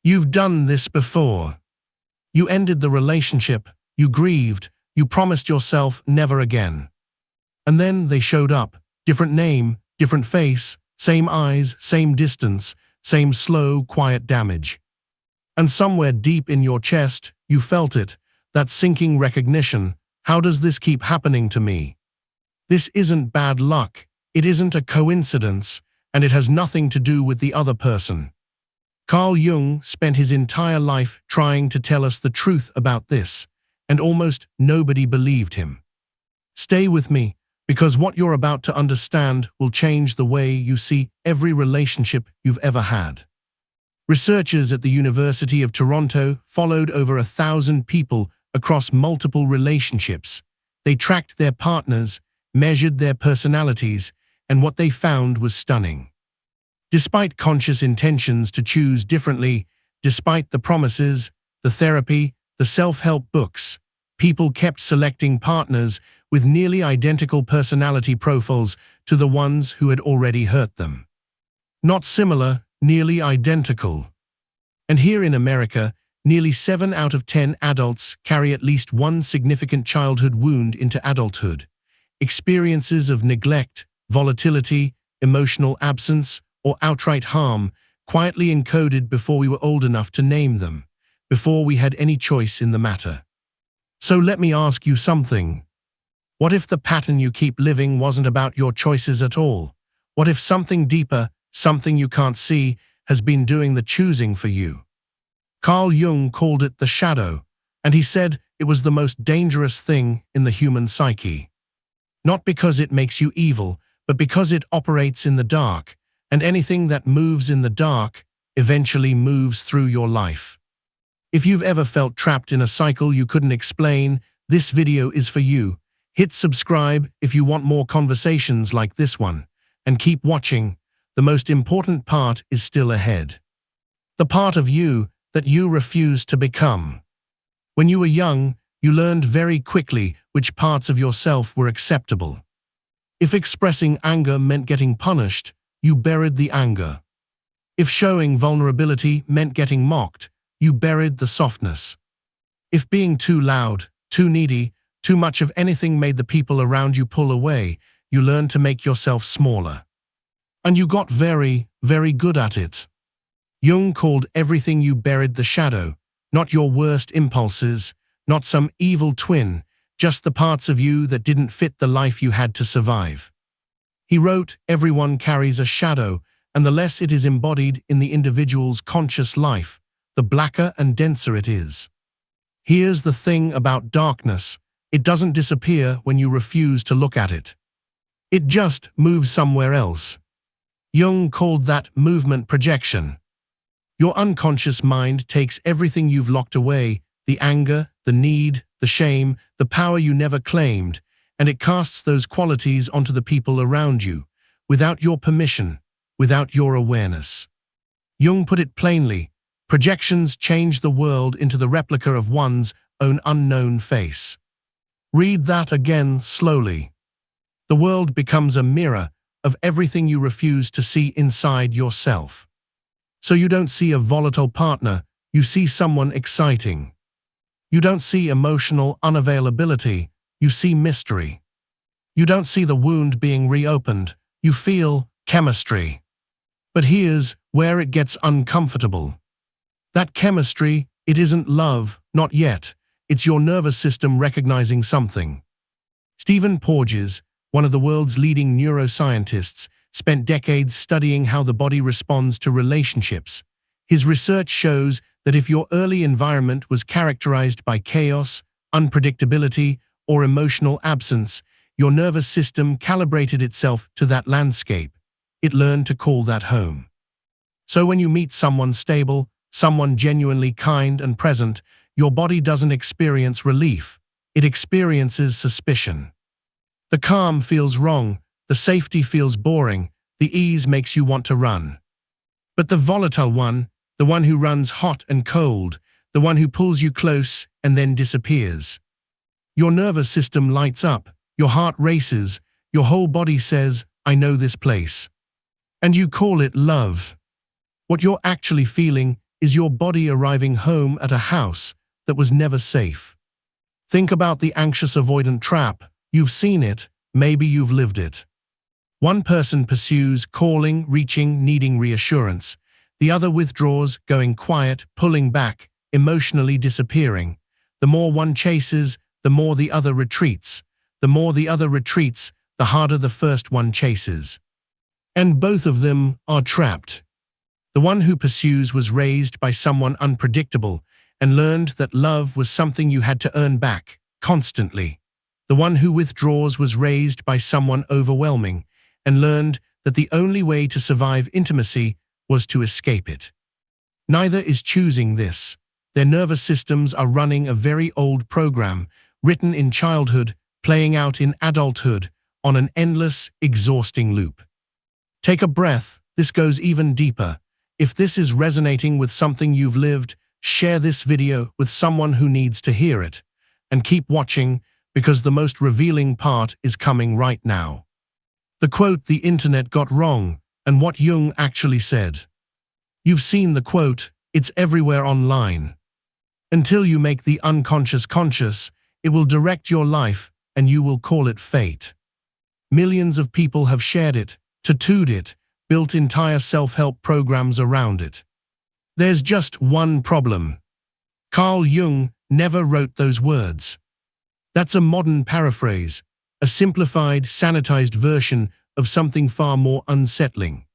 You've done this before. You ended the relationship, you grieved, you promised yourself never again. And then they showed up, different name, different face, same eyes, same distance, same slow, quiet damage. And somewhere deep in your chest, you felt it, that sinking recognition. How does this keep happening to me? This isn't bad luck, it isn't a coincidence, and it has nothing to do with the other person. Carl Jung spent his entire life trying to tell us the truth about this, and almost nobody believed him. Stay with me, because what you're about to understand will change the way you see every relationship you've ever had. Researchers at the University of Toronto followed over 1,000 people across multiple relationships. They tracked their partners, measured their personalities, and what they found was stunning. Despite conscious intentions to choose differently, despite the promises, the therapy, the self-help books, people kept selecting partners with nearly identical personality profiles to the ones who had already hurt them. Not similar, nearly identical. And here in America, nearly 7 out of 10 adults carry at least one significant childhood wound into adulthood. Experiences of neglect, volatility, emotional absence, or outright harm, quietly encoded before we were old enough to name them, before we had any choice in the matter. So let me ask you something. What if the pattern you keep living wasn't about your choices at all? What if something deeper, something you can't see, has been doing the choosing for you? Carl Jung called it the shadow, and he said it was the most dangerous thing in the human psyche. Not because it makes you evil, but because it operates in the dark, and anything that moves in the dark eventually moves through your life. If you've ever felt trapped in a cycle you couldn't explain, this video is for you. Hit subscribe if you want more conversations like this one, and keep watching. The most important part is still ahead. The part of you that you refuse to become. When you were young, you learned very quickly which parts of yourself were acceptable. If expressing anger meant getting punished, you buried the anger. If showing vulnerability meant getting mocked, you buried the softness. If being too loud, too needy, too much of anything made the people around you pull away, you learned to make yourself smaller. And you got very, very good at it. Jung called everything you buried the shadow, not your worst impulses, not some evil twin, just the parts of you that didn't fit the life you had to survive. He wrote, everyone carries a shadow, and the less it is embodied in the individual's conscious life, the blacker and denser it is. Here's the thing about darkness, it doesn't disappear when you refuse to look at it. It just moves somewhere else. Jung called that movement projection. Your unconscious mind takes everything you've locked away, the anger, the need, the shame, the power you never claimed, and it casts those qualities onto the people around you, without your permission, without your awareness. Jung put it plainly, projections change the world into the replica of one's own unknown face. Read that again slowly. The world becomes a mirror of everything you refuse to see inside yourself. So you don't see a volatile partner, you see someone exciting. You don't see emotional unavailability, you see mystery. You don't see the wound being reopened, you feel chemistry. But here's where it gets uncomfortable. That chemistry, it isn't love, not yet. It's your nervous system recognizing something. Stephen Porges, one of the world's leading neuroscientists, spent decades studying how the body responds to relationships. His research shows that if your early environment was characterized by chaos, unpredictability, or emotional absence, your nervous system calibrated itself to that landscape. It learned to call that home. So when you meet someone stable, someone genuinely kind and present, your body doesn't experience relief, it experiences suspicion. The calm feels wrong, the safety feels boring, the ease makes you want to run. But the volatile one, the one who runs hot and cold, the one who pulls you close and then disappears. Your nervous system lights up, your heart races, your whole body says, I know this place. And you call it love. What you're actually feeling is your body arriving home at a house that was never safe. Think about the anxious avoidant trap. You've seen it, maybe you've lived it. One person pursues, calling, reaching, needing reassurance. The other withdraws, going quiet, pulling back, emotionally disappearing. The more one chases, the more the other retreats. The more the other retreats, the harder the first one chases. And both of them are trapped. The one who pursues was raised by someone unpredictable and learned that love was something you had to earn back, constantly. The one who withdraws was raised by someone overwhelming and learned that the only way to survive intimacy was to escape it. Neither is choosing this. Their nervous systems are running a very old program, written in childhood, playing out in adulthood, on an endless, exhausting loop. Take a breath. This goes even deeper. If this is resonating with something you've lived, share this video with someone who needs to hear it. And keep watching, because the most revealing part is coming right now. The quote the internet got wrong, and what Jung actually said. You've seen the quote, it's everywhere online. Until you make the unconscious conscious, it will direct your life, and you will call it fate. Millions of people have shared it, tattooed it, built entire self-help programs around it. There's just one problem. Carl Jung never wrote those words. That's a modern paraphrase, a simplified, sanitized version of something far more unsettling.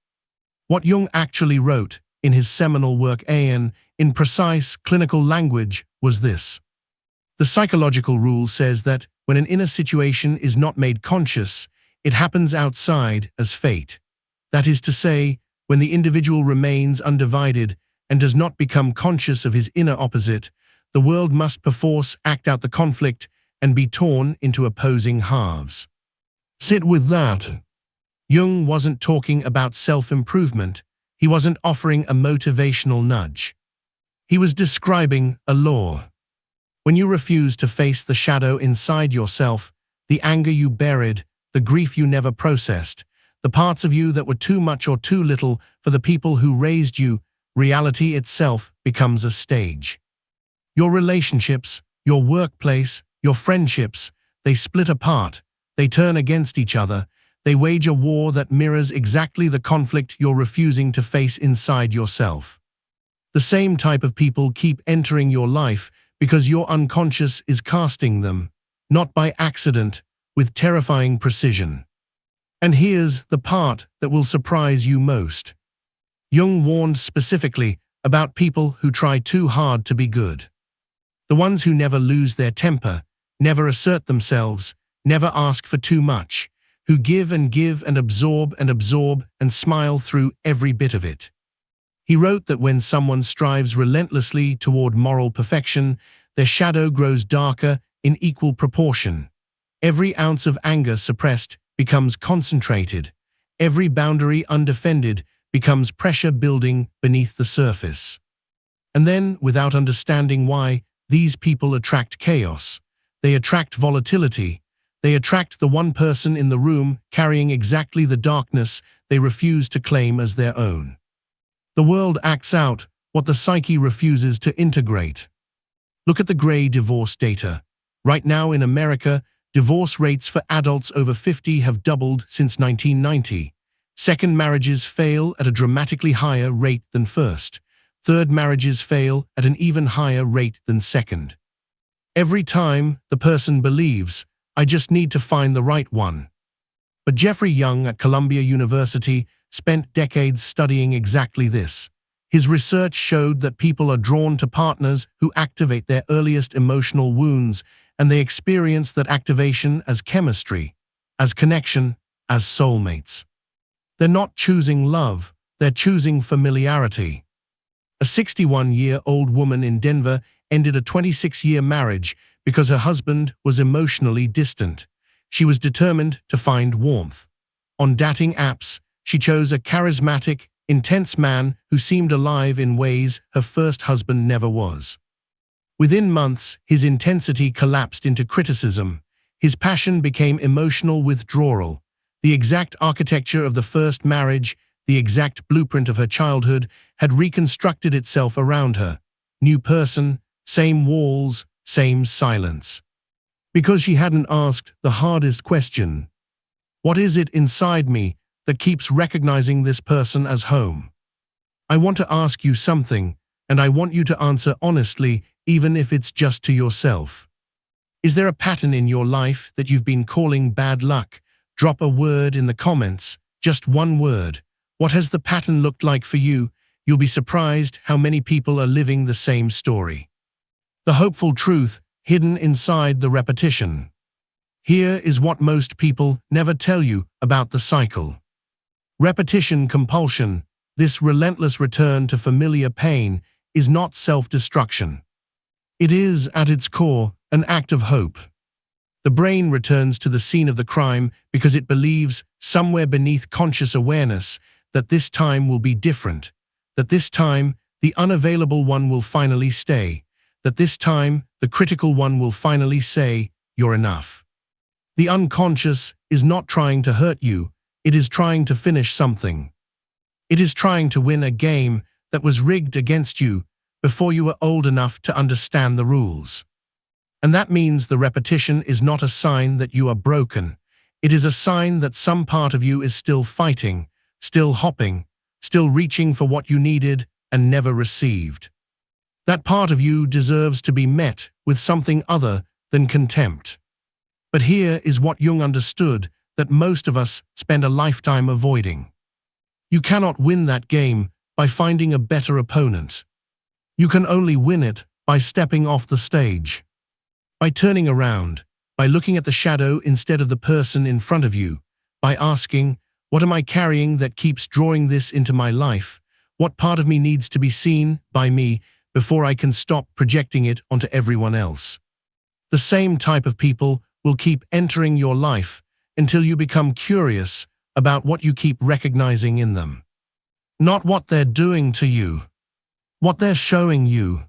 What Jung actually wrote in his seminal work in precise, clinical language was this. The psychological rule says that when an inner situation is not made conscious, it happens outside as fate. That is to say, when the individual remains undivided and does not become conscious of his inner opposite, the world must perforce act out the conflict and be torn into opposing halves. Sit with that. Jung wasn't talking about self-improvement. He wasn't offering a motivational nudge. He was describing a law. When you refuse to face the shadow inside yourself, the anger you buried, the grief you never processed, the parts of you that were too much or too little for the people who raised you, reality itself becomes a stage. Your relationships, your workplace, your friendships, they split apart, they turn against each other, they wage a war that mirrors exactly the conflict you're refusing to face inside yourself. The same type of people keep entering your life because your unconscious is casting them, not by accident, with terrifying precision. And here's the part that will surprise you most. Jung warned specifically about people who try too hard to be good. The ones who never lose their temper, never assert themselves, never ask for too much, who give and absorb and smile through every bit of it. He wrote that when someone strives relentlessly toward moral perfection, their shadow grows darker in equal proportion. Every ounce of anger suppressed becomes concentrated. Every boundary undefended becomes pressure building beneath the surface. And then, without understanding why, these people attract chaos. They attract volatility. They attract the one person in the room carrying exactly the darkness they refuse to claim as their own. The world acts out what the psyche refuses to integrate. Look at the gray divorce data. Right now in America, divorce rates for adults over 50 have doubled since 1990. Second marriages fail at a dramatically higher rate than first. Third marriages fail at an even higher rate than second. Every time the person believes, I just need to find the right one. But Jeffrey Young at Columbia University spent decades studying exactly this. His research showed that people are drawn to partners who activate their earliest emotional wounds, and they experience that activation as chemistry, as connection, as soulmates. They're not choosing love, they're choosing familiarity. A 61-year-old woman in Denver ended a 26-year marriage because her husband was emotionally distant. She was determined to find warmth. On dating apps, she chose a charismatic, intense man who seemed alive in ways her first husband never was. Within months, his intensity collapsed into criticism. His passion became emotional withdrawal. The exact architecture of the first marriage, The exact blueprint of her childhood had reconstructed itself around her. New person, same walls, same silence. Because she hadn't asked the hardest question. What is it inside me that keeps recognizing this person as home? I want to ask you something, and I want you to answer honestly, even if it's just to yourself. Is there a pattern in your life that you've been calling bad luck? Drop a word in the comments, just one word. What has the pattern looked like for you? You'll be surprised how many people are living the same story. The hopeful truth hidden inside the repetition. Here is what most people never tell you about the cycle. Repetition compulsion, this relentless return to familiar pain, is not self-destruction. It is, at its core, an act of hope. The brain returns to the scene of the crime because it believes, somewhere beneath conscious awareness, that this time will be different, that this time the unavailable one will finally stay, that this time the critical one will finally say, "You're enough." The unconscious is not trying to hurt you, it is trying to finish something. It is trying to win a game that was rigged against you before you were old enough to understand the rules. And that means the repetition is not a sign that you are broken. It is a sign that some part of you is still fighting, still hopping, still reaching for what you needed and never received. That part of you deserves to be met with something other than contempt. But here is what Jung understood that most of us spend a lifetime avoiding. You cannot win that game by finding a better opponent. You can only win it by stepping off the stage. By turning around, by looking at the shadow instead of the person in front of you, by asking, what am I carrying that keeps drawing this into my life? What part of me needs to be seen by me before I can stop projecting it onto everyone else? The same type of people will keep entering your life until you become curious about what you keep recognizing in them. Not what they're doing to you, what they're showing you.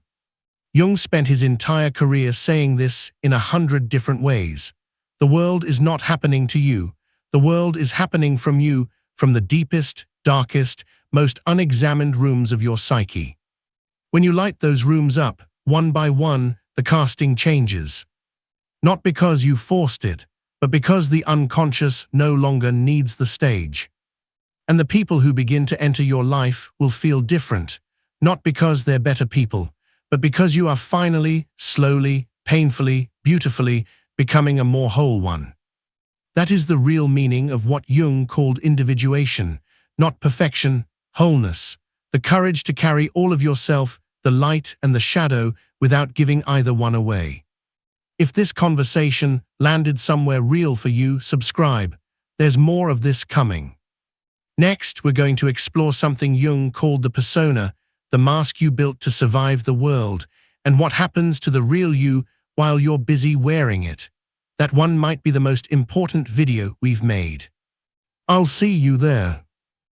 Jung spent his entire career saying this in 100 different ways. The world is not happening to you. The world is happening from you, from the deepest, darkest, most unexamined rooms of your psyche. When you light those rooms up, one by one, the casting changes. Not because you forced it, but because the unconscious no longer needs the stage. And the people who begin to enter your life will feel different, not because they're better people, but because you are finally, slowly, painfully, beautifully becoming a more whole one. That is the real meaning of what Jung called individuation, not perfection, wholeness, the courage to carry all of yourself, the light and the shadow, without giving either one away. If this conversation landed somewhere real for you, subscribe. There's more of this coming. Next, we're going to explore something Jung called the persona, the mask you built to survive the world, and what happens to the real you while you're busy wearing it. That one might be the most important video we've made. I'll see you there.